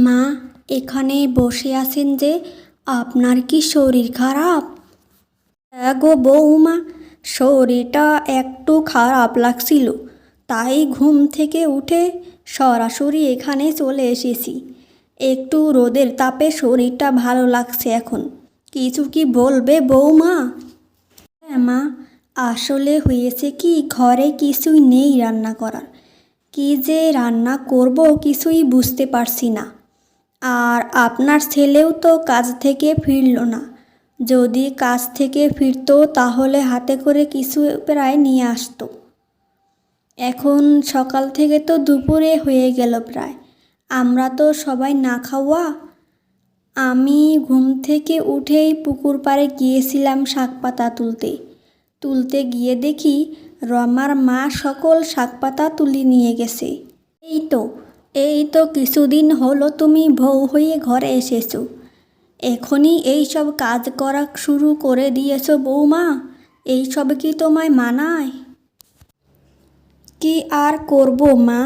মা, এখানে বসে আছেন যে, আপনার কি শরীর খারাপ? হ্যাঁ গো বৌমা, শরীরটা একটু খারাপ লাগছিল, তাই ঘুম থেকে উঠে সরাসরি এখানে চলে এসেছি। একটু রোদের তাপে শরীরটা ভালো লাগছে এখন। কিছু কি বলবে বৌমা? হ্যাঁ মা, আসলে হয়েছে কি, ঘরে কিছুই নেই রান্না করার। কি যে রান্না করব কিছুই বুঝতে পারছি না। আর আপনার ছেলেও তো কাজ থেকে ফিরল না। যদি কাজ থেকে ফিরতো তাহলে হাতে করে কিছু প্রায় নিয়ে আসতো। এখন সকাল থেকে তো দুপুরে হয়ে গেল প্রায়, আমরা তো সবাই না খাওয়া। আমি ঘুম থেকে উঠেই পুকুর পাড়ে গিয়েছিলাম শাক পাতা তুলতে গিয়ে দেখি রমার মা সকল শাক পাতা তুলে নিয়ে গেছে। এই তো কিছুদিন হলো তুমি বউ হয়ে ঘরে এসেছো, এখনই এইসব কাজ করা শুরু করে দিয়েছো বৌমা? এইসব কি তোমায় মানায়? কি আর করব মা,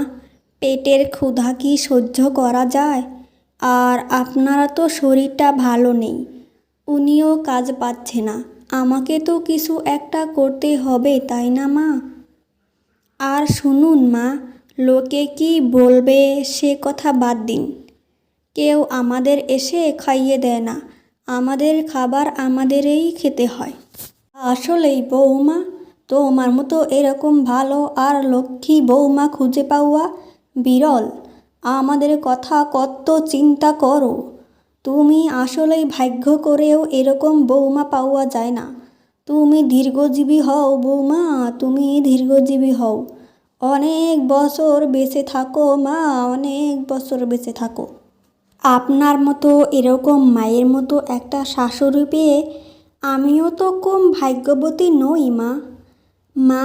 পেটের ক্ষুধা কি সহ্য করা যায়? আর আপনারা তো শরীরটা ভালো নেই, উনিও কাজ পাচ্ছে না, আমাকে তো কিছু একটা করতে হবে তাই না মা? আর শুনুন মা, লোকে কি বলবে সে কথা বাদ দিন। কেউ আমাদের এসে খাইয়ে দেয় না, আমাদের খাবার আমাদেরই খেতে হয়। আসলেই বৌমা, তোমার মতো এরকম ভালো আর লক্ষ্মী বৌমা খুঁজে পাওয়া বিরল। আমাদের কথা কত চিন্তা করো। তুমি আসলেই ভাগ্য করেও এরকম বৌমা পাওয়া যায় না। তুমি দীর্ঘজীবী হও বৌমা, তুমি দীর্ঘজীবী হও। অনেক বছর বেঁচে থাকো মা, অনেক বছর বেঁচে থাকো। আপনার মতো এরকম মায়ের মতো একটা শাশুড়ি পেয়ে আমিও তো কম ভাগ্যবতী নই মা। মা,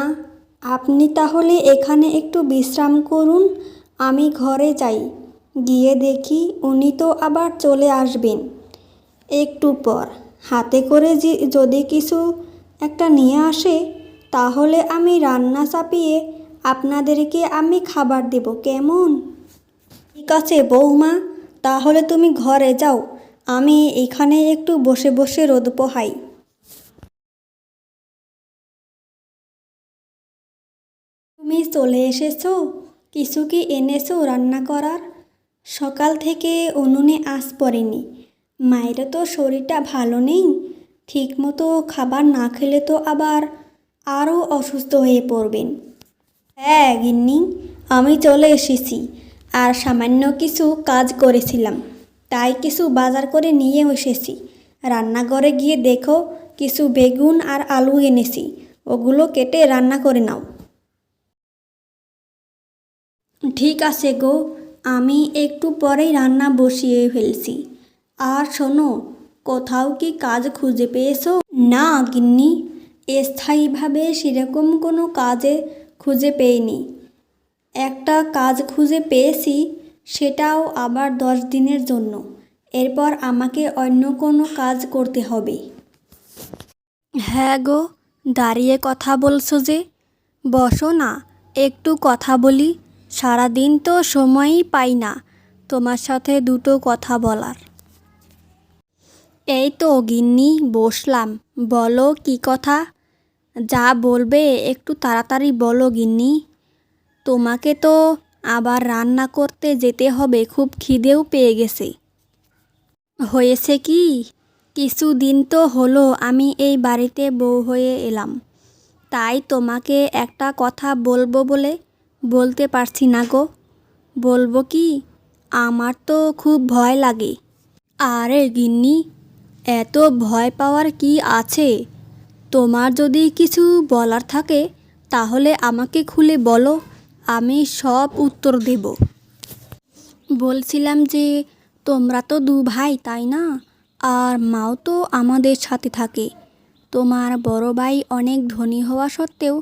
আপনি তাহলে এখানে একটু বিশ্রাম করুন, আমি ঘরে যাই। গিয়ে দেখি উনি তো আবার চলে আসবেন একটু পর। হাতে করে যদি কিছু একটা নিয়ে আসে তাহলে আমি রান্না চাপিয়ে আপনাদেরকে আমি খাবার দেব, কেমন? ঠিক আছে বৌমা, তাহলে তুমি ঘরে যাও, আমি এখানে একটু বসে বসে রোদ পোহাই। তুমি চলে এসেছো? কিছু কি এনেছো রান্না করার? সকাল থেকে উনুনে আঁচ পড়েনি। মায়েরও তো শরীরটা ভালো নেই, ঠিকমতো খাবার না খেলে তো আবার আরও অসুস্থ হয়ে পড়বেন। হ্যাঁ গিন্নি, আমি চলে এসেছি। আর সামান্য কিছু কাজ করেছিলাম, তাই কিছু বাজার করে নিয়ে এসেছি। রান্নাঘরে গিয়ে দেখো, কিছু বেগুন আর আলু এনেছি, ওগুলো কেটে রান্না করে নাও। ঠিক আছে গো, আমি একটু পরেই রান্না বসিয়ে ফেলছি। আর শোনো, কোথাও কি কাজ খুঁজে পেয়েছো? না গিন্নি, স্থায়ীভাবে সেরকম কোনো কাজে খুঁজে পেইনি। একটা কাজ খুঁজে পেয়েছি, সেটাও আবার 10 দিনের জন্য। এরপর আমাকে অন্য কোনো কাজ করতে হবে। হ্যাঁ গো, দাঁড়িয়ে কথা বলছো যে, বসো না, একটু কথা বলি। সারাদিন তো সময়ই পাই না তোমার সাথে দুটো কথা বলার। এই তো গিন্নি বসলাম, বলো কি কথা? যা বলবে একটু তাড়াতাড়ি বলো গিন্নি। তোমাকে তো আবার রান্না করতে যেতে হবে, খুব খিদেও পেয়ে গেছে। হয়েছে কি, কিছুদিন তো হলো আমি এই বাড়িতে বউ হয়ে এলাম, তাই তোমাকে একটা কথা বলবো বলে বলতে পারছি না গো। বলবো কি, আমার তো খুব ভয় লাগে। আরে গিন্নি, এত ভয় পাওয়ার কি আছে? তোমার যদি কিছু বলার থাকে তাহলে আমাকে খুলে বলো, আমি সব উত্তর দেব। বলছিলাম যে, তোমরা তো 2 ভাই তাই না? আর মাও তো আমাদের সাথে থাকে। তোমার বড় ভাই অনেক ধনী হওয়া সত্ত্বেও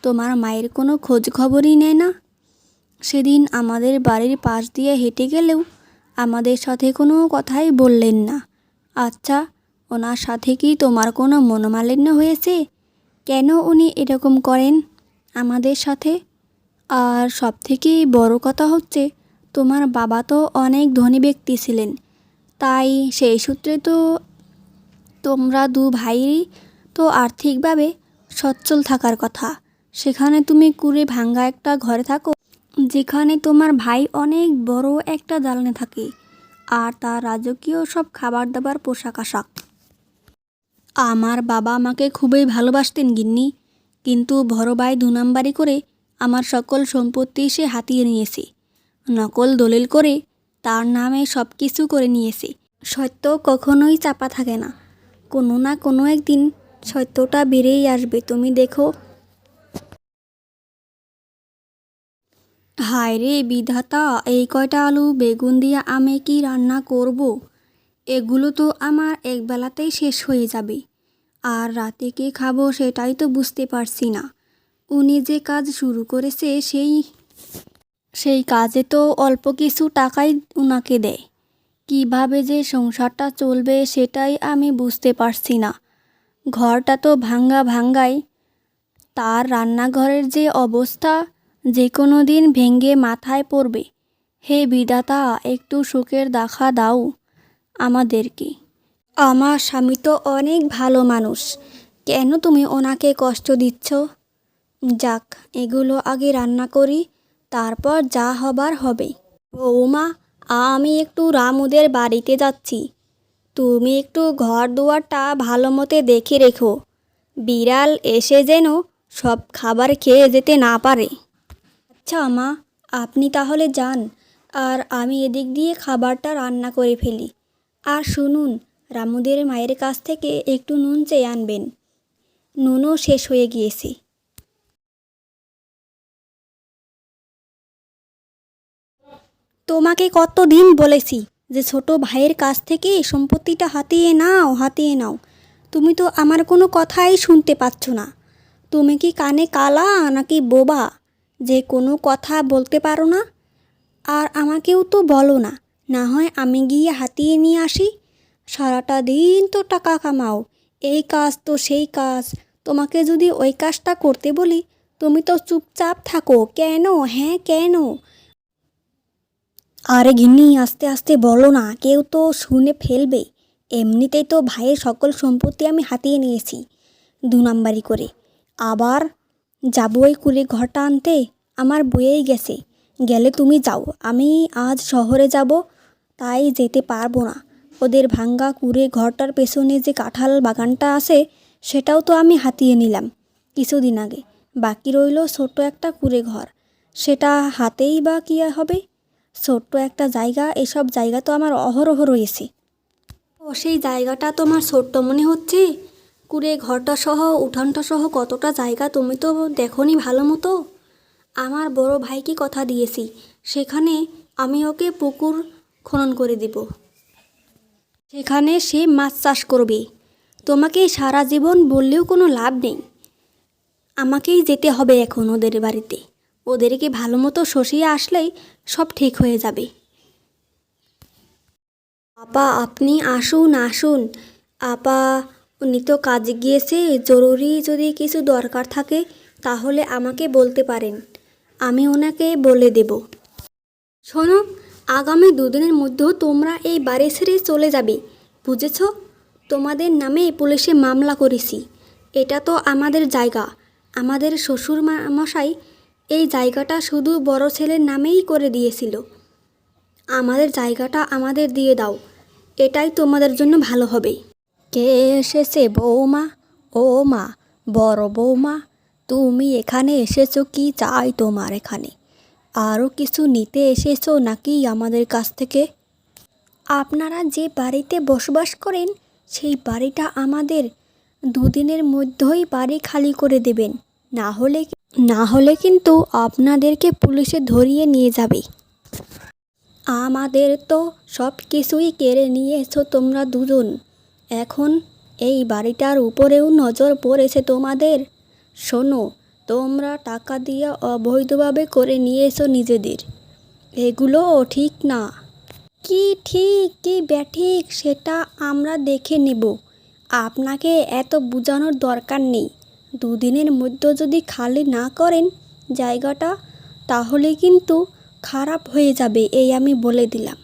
তোমার মায়ের কোনো খোঁজ খবরই নেয় না। সেদিন আমাদের বাড়ির পাশ দিয়ে হেঁটে গেলেও আমাদের সাথে কোনো কথাই বললেন না। আচ্ছা, ওনার সাথে কি তোমার কোনো মনোমালিন্য হয়েছে? কেন উনি এরকম করেন আমাদের সাথে? আর সবথেকে বড় কথা হচ্ছে, তোমার বাবা তো অনেক ধনী ব্যক্তি ছিলেন, তাই সেই সূত্রে তো তোমরা দু ভাই তো আর্থিকভাবে সচ্ছল থাকার কথা। সেখানে তুমি কুড়ে ভাঙ্গা একটা ঘরে থাকো, যেখানে তোমার ভাই অনেক বড় একটা দালানে থাকে, আর তার রাজকীয় সব খাবার দাবার পোশাক আশাক। আমার বাবা আমাকে খুবই ভালোবাসতেন গিন্নি, কিন্তু বড় ভাই 2 নাম্বারি করে আমার সকল সম্পত্তি সে হাতিয়ে নিয়েছে। নকল দলিল করে তার নামে সব কিছু করে নিয়েছে। সত্য কখনোই চাপা থাকে না, কোনো না কোনো একদিন সত্যটা বেরিয়ে আসবে, তুমি দেখো। হায় রে বিধাতা, এই কয়টা আলু বেগুন দিয়ে আমি কি রান্না করব? এগুলো তো আমার একবেলাতেই শেষ হয়ে যাবে, আর রাতে কি খাবো সেটাই তো বুঝতে পারছি না। উনি যে কাজ শুরু করেছে সেই কাজে তো অল্প কিছু টাকাই উনাকে দেয়। কিভাবে যে সংসারটা চলবে সেটাই আমি বুঝতে পারছি না। ঘরটা তো ভাঙ্গা ভাঙ্গাই, তার রান্নাঘরের যে অবস্থা, যে কোনো দিন ভেঙে মাথায় পড়বে। হে বিধাতা, একটু সুখের দেখা দাও আমাদেরকে। আমার স্বামী তো অনেক ভালো মানুষ, কেন তুমি ওনাকে কষ্ট দিচ্ছ? যাক, এগুলো আগে রান্না করি, তারপর যা হবার হবে। বৌমা, আমি একটু রামুদের বাড়িতে যাচ্ছি, তুমি একটু ঘর দুয়ারটা ভালো মতে দেখে রেখো, বিড়াল এসে যেন সব খাবার খেয়ে যেতে না পারে। আচ্ছা মা, আপনি তাহলে যান, আর আমি এদিক দিয়ে খাবারটা রান্না করে ফেলি। আর শুনুন, রামুদের মায়ের কাছ থেকে একটু নুন চেয়ে আনবেন, নুনও শেষ হয়ে গিয়েছে। তোমাকে কতদিন বলেছি যে ছোট ভাইয়ের কাছ থেকে সম্পত্তিটা হাতিয়ে নাও, হাতিয়ে নাও। তুমি তো আমার কোনো কথাই শুনতে পাচ্ছ না। তুমি কি কানে কালা নাকি বোবা যে কোনো কথা বলতে পারো না? আর আমাকেও তো বলো না, না হয় আমি গিয়ে হাতিয়ে নিয়ে আসি। সারাটা দিন তো টাকা কামাও, এই কাজ তো সেই কাজ, তোমাকে যদি ওই কাজটা করতে বলি তুমি তো চুপচাপ থাকো কেন? হ্যাঁ কেন? আরে গিন্নি, আস্তে আস্তে বলো না, কেউ তো শুনে ফেলবে। এমনিতেই তো ভাইয়ের সকল সম্পত্তি আমি হাতিয়ে নিয়েছি 2 নাম্বারি করে। আবার যাবো ওই কুড়ে ঘরটা আনতে, আমার বয়েই গেছে। গেলে তুমি যাও, আমি আজ শহরে যাব, তাই যেতে পারবো না। ওদের ভাঙ্গা কুড়ে ঘরটার পেছনে যে কাঁঠাল বাগানটা আছে সেটাও তো আমি হাতিয়ে নিলাম কিছুদিন আগে। বাকি রইল ছোট্ট একটা কুড়ে ঘর, সেটা হাতেই বা কী হবে? ছোট্ট একটা জায়গা, এসব জায়গা তো আমার অহরহ রয়েছে। ও সেই জায়গাটা তোমার ছোট্ট মনে হচ্ছে? কুড়ে ঘরটা সহ উঠানটা সহ কতটা জায়গা তুমি তো দেখোনি ভালো মতো। আমার বড় ভাইকে কথা দিয়েছি, সেখানে আমি ওকে পুকুর খনন করে দিব, সেখানে সে মাছ চাষ করবে। তোমাকে সারা জীবন বললেও কোনো লাভ নেই, আমাকেই যেতে হবে এখন ওদের বাড়িতে। ওদেরকে ভালো মতো শোষিয়ে আসলেই সব ঠিক হয়ে যাবে। আপা, আপনি আসুন আসুন। আপা, উনি তো কাজে গিয়েছে, জরুরি যদি কিছু দরকার থাকে তাহলে আমাকে বলতে পারেন, আমি ওনাকে বলে দেব। শোনো, আগামী 2 দিনের মধ্যেও তোমরা এই বাড়ি ছেড়ে চলে যাবে, বুঝেছ? তোমাদের নামে পুলিশে মামলা করেছি। এটা তো আমাদের জায়গা, আমাদের শ্বশুর মশাই এই জায়গাটা শুধু বড় ছেলের নামেই করে দিয়েছিল। আমাদের জায়গাটা আমাদের দিয়ে দাও, এটাই তোমাদের জন্য ভালো হবে। কে এসেছে বৌমা? ও মা, বড় বৌমা, তুমি এখানে এসেছো, কি চাই তোমার এখানে? আরও কিছু নিতে এসেছো নাকি আমাদের কাছ থেকে? আপনারা যে বাড়িতে বসবাস করেন সেই বাড়িটা আমাদের, 2 দিনের মধ্যেই বাড়ি খালি করে দেবেন, না হলে কিন্তু আপনাদেরকে পুলিশে ধরিয়ে নিয়ে যাবে। আমাদের তো সব কিছুই কেড়ে নিয়েছো তোমরা দুজন, এখন এই বাড়িটার উপরেও নজর পড়েছে তোমাদের। শোনো, তোমরা টাকা দিয়ে অবৈধভাবে করে নিয়েছো নিজেদের, এগুলোও ঠিক না। কি ঠিক কি ব্যাঠিক সেটা আমরা দেখে নেব, আপনাকে এত বোঝানোর দরকার নেই। 2 দিনের মধ্যে যদি খালি না করেন জায়গাটা, তাহলে কিন্তু খারাপ হয়ে যাবে এই আমি বলে দিলাম।